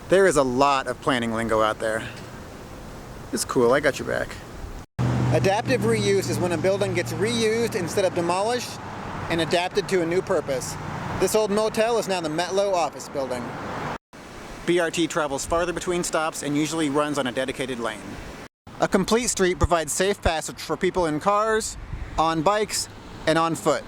There is a lot of planning lingo out there. It's cool, I got your back. Adaptive reuse is when a building gets reused instead of demolished and adapted to a new purpose. This old motel is now the Metlo office building. BRT travels farther between stops and usually runs on a dedicated lane. A complete street provides safe passage for people in cars, on bikes, and on foot.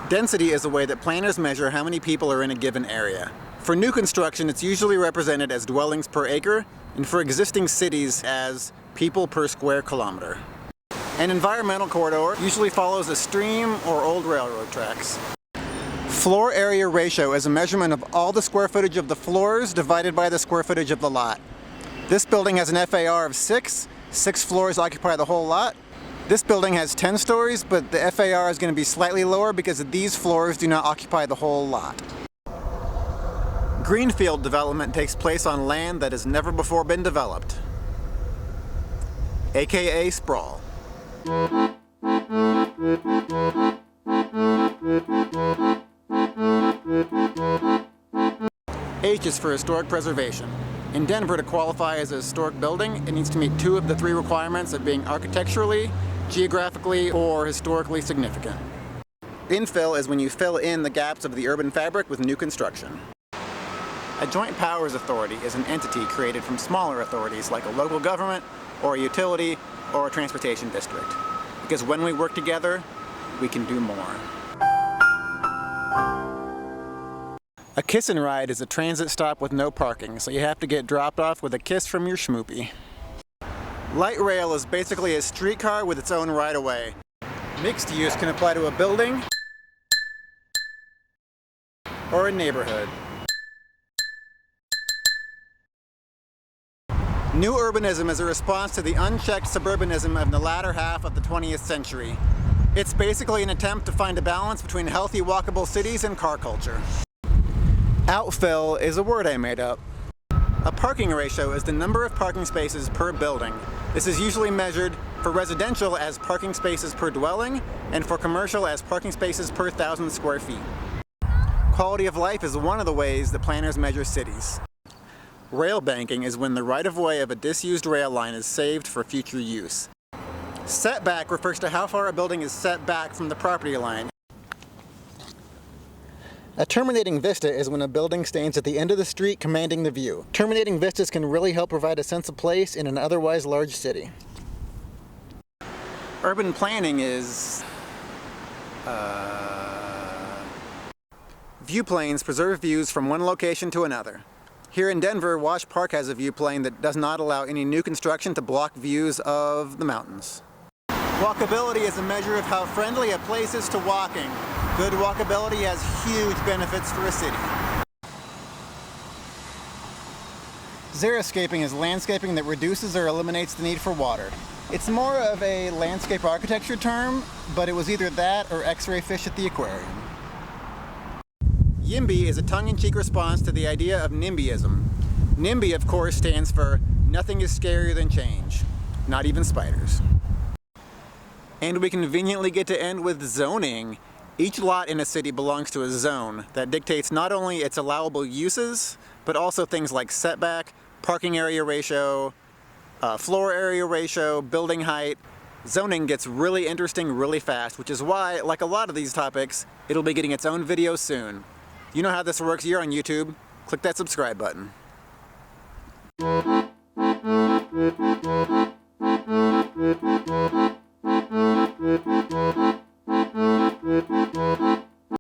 Density is a way that planners measure how many people are in a given area. For new construction, it's usually represented as dwellings per acre, and for existing cities as people per square kilometer. An environmental corridor usually follows a stream or old railroad tracks. Floor area ratio is a measurement of all the square footage of the floors divided by the square footage of the lot. This building has an FAR of 6. 6 floors occupy the whole lot. This building has 10 stories, but the FAR is going to be slightly lower because these floors do not occupy the whole lot. Greenfield development takes place on land that has never before been developed, aka sprawl. H is for historic preservation. In Denver, to qualify as a historic building, it needs to meet 2 of the 3 requirements of being architecturally, geographically, or historically significant. Infill is when you fill in the gaps of the urban fabric with new construction. A joint powers authority is an entity created from smaller authorities like a local government, or a utility, or a transportation district. Because when we work together, we can do more. A kiss and ride is a transit stop with no parking, so you have to get dropped off with a kiss from your schmoopy. Light rail is basically a streetcar with its own right-of-way. Mixed use can apply to a building or a neighborhood. New urbanism is a response to the unchecked suburbanism of the latter half of the 20th century. It's basically an attempt to find a balance between healthy walkable cities and car culture. Outfill is a word I made up. A parking ratio is the number of parking spaces per building. This is usually measured for residential as parking spaces per dwelling and for commercial as parking spaces per 1,000 square feet. Quality of life is one of the ways that planners measure cities. Rail banking is when the right-of-way of a disused rail line is saved for future use. Setback refers to how far a building is set back from the property line. A terminating vista is when a building stands at the end of the street commanding the view. Terminating vistas can really help provide a sense of place in an otherwise large city. Urban planning is... View planes preserve views from one location to another. Here in Denver, Wash Park has a view plane that does not allow any new construction to block views of the mountains. Walkability is a measure of how friendly a place is to walking. Good walkability has huge benefits for a city. XERISCAPING is landscaping that reduces or eliminates the need for water. It's more of a landscape architecture term, but it was either that or X-ray fish at the aquarium. YIMBY is a tongue-in-cheek response to the idea of NIMBYism. NIMBY, of course, stands for nothing is scarier than change, not even spiders. And we conveniently get to end with zoning. Each lot in a city belongs to a zone that dictates not only its allowable uses, but also things like setback, parking area ratio, floor area ratio, building height. Zoning gets really interesting really fast, which is why, like a lot of these topics, it'll be getting its own video soon. You know how this works. You're on YouTube. Click that subscribe button.